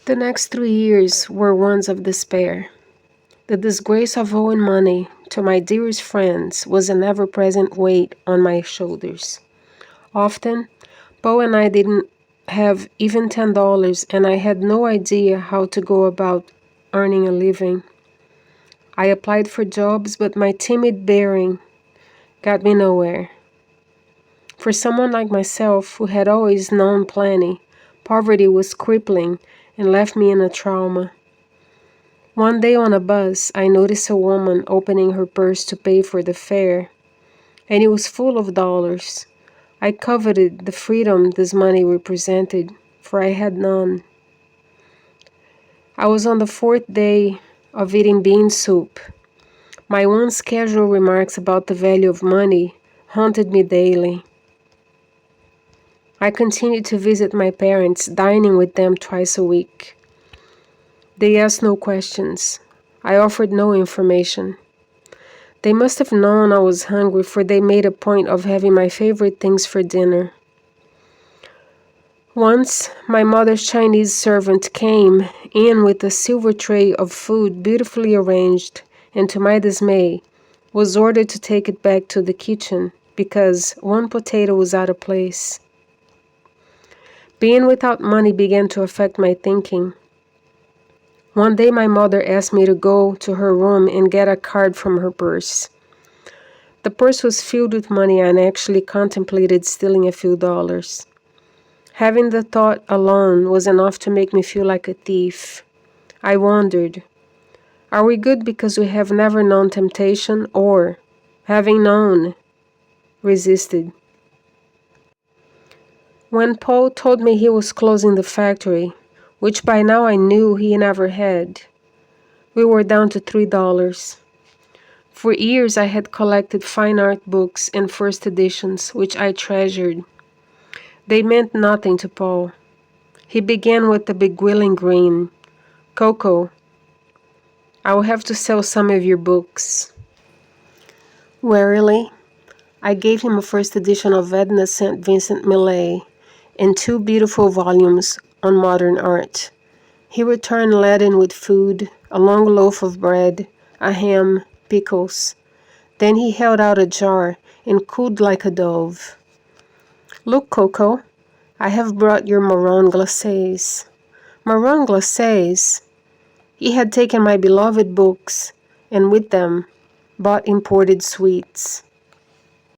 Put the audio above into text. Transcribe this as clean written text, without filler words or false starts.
The next 3 years were ones of despair. The disgrace of owing money to my dearest friends was an ever-present weight on my shoulders. Often, Paul and I didn't have even $10, and I had no idea how to go about earning a living. I applied for jobs, but my timid bearing got me nowhere. For someone like myself, who had always known plenty, poverty was crippling and left me in a trauma. One day on a bus, I noticed a woman opening her purse to pay for the fare, and it was full of dollars. I coveted the freedom this money represented, for I had none. I was on the fourth day of eating bean soup. My once casual remarks about the value of money haunted me daily. I continued to visit my parents, dining with them twice a week. They asked no questions. I offered no information. They must have known I was hungry, for they made a point of having my favorite things for dinner. Once, my mother's Chinese servant came in with a silver tray of food beautifully arranged, and to my dismay, was ordered to take it back to the kitchen because one potato was out of place. Being without money began to affect my thinking. One day my mother asked me to go to her room and get a card from her purse. The purse was filled with money, and I actually contemplated stealing a few dollars. Having the thought alone was enough to make me feel like a thief. I wondered, are we good because we have never known temptation, or, having known, resisted? When Paul told me he was closing the factory, which by now I knew he never had, we were down to $3. For years I had collected fine art books and first editions, which I treasured. They meant nothing to Paul. He began with the beguiling grin. "Coco, I will have to sell some of your books." Warily, I gave him a first edition of Edna St. Vincent Millay and 2 beautiful volumes on modern art. He returned laden with food, a long loaf of bread, a ham, pickles. Then he held out a jar and cooed like a dove. "Look, Coco, I have brought your marron glacés." Marron glacés? He had taken my beloved books, and with them, bought imported sweets.